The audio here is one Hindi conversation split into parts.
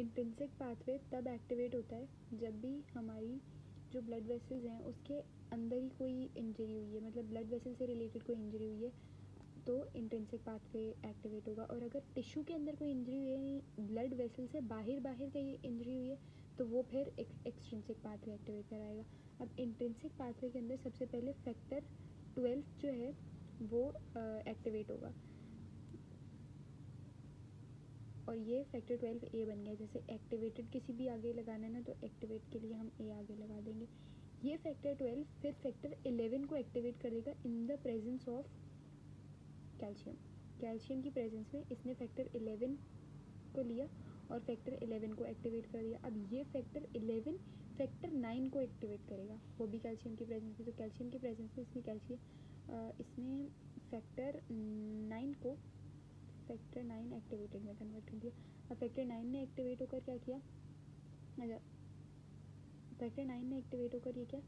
इंट्रिंसिक पाथवे तब एक्टिवेट होता है जब भी हमारी जो ब्लड वेसल्स हैं उसके अंदर ही कोई इंजरी हुई है, मतलब ब्लड वेसल से रिलेटेड कोई इंजरी हुई है तो इंट्रिंसिक पाथवे एक्टिवेट होगा। और अगर टिश्यू के अंदर कोई इंजरी हुई है, ब्लड वेसल से बाहर कहीं इंजरी हुई है तो वो फिर एक्सट्रिंसिक पाथवे एक्टिवेट कराएगा। अब इंट्रिंसिक पाथवे के अंदर सबसे पहले फैक्टर 12 जो है वो एक्टिवेट होगा और ये फैक्टर 12 ए बन गया। जैसे एक्टिवेटेड किसी भी आगे लगाना है ना तो एक्टिवेट के लिए हम ए आगे लगा देंगे। ये फैक्टर 12 फिर फैक्टर 11 को एक्टिवेट करेगा in the presence of calcium. Calcium की प्रेजेंस में इसने फैक्टर 11 को लिया और फैक्टर 11 को एक्टिवेट कर दिया। अब ये फैक्टर 11 फैक्टर 9 को एक्टिवेट करेगा, वो भी कैल्शियम की प्रेजेंस में। तो कैल्शियम की प्रेजेंस में इसने फैक्टर 9 को फैक्टर 9 एक्टिवेटेड में कन्वर्ट कर दिया। अब फैक्टर 9 ने एक्टिवेट होकर क्या किया, फैक्टर 9 ने एक्टिवेट होकर ये क्या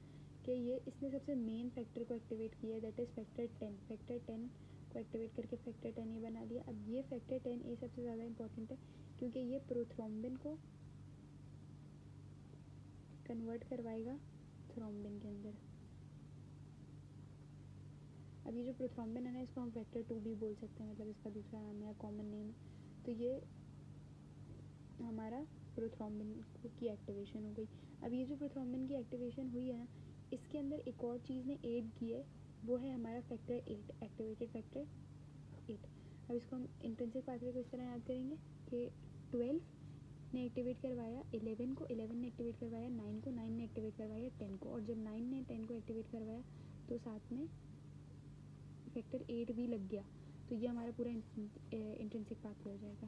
कि ये इसने सबसे मेन फैक्टर को एक्टिवेट किया, दैट इज़ फैक्टर 10। फैक्टर 10 को एक्टिवेट करके फैक्टर 10 ये बना दिया। अब ये फैक्टर 10 ये सबसे ज़्यादा इंपॉर्टेंट है क्योंकि ये प्रोथ्रोम्बिन को कन्वर्ट करवाएगा थ्रोम्बिन के अंदर। अब ये जो प्रोथ्रोम्बिन है ना इसको हम फैक्टर 2 भी बोल सकते हैं, मतलब इसका दूसरा नाम है या कॉमन नेम है। तो ये हमारा प्रोथ्रोम्बिन की एक्टिवेशन हो गई। अब ये जो प्रोथ्रोम्बिन की एक्टिवेशन हुई है ना इसके अंदर एक और चीज़ ने ऐड की है, वो है हमारा फैक्टर 8, एक्टिवेटेड फैक्टर 8। अब इसको हम इंट्रिंसिक पाथवे को इस तरह याद करेंगे कि 12 ने एक्टिवेट करवाया 11 को, 11 ने एक्टिवेट करवाया 9 को, 9 ने एक्टिवेट करवाया 10 को, और जब 9 ने 10 को एक्टिवेट करवाया तो साथ में फैक्टर 8 भी लग गया। तो ये हमारा पूरा इंट्रिंसिक पाथवे हो जाएगा।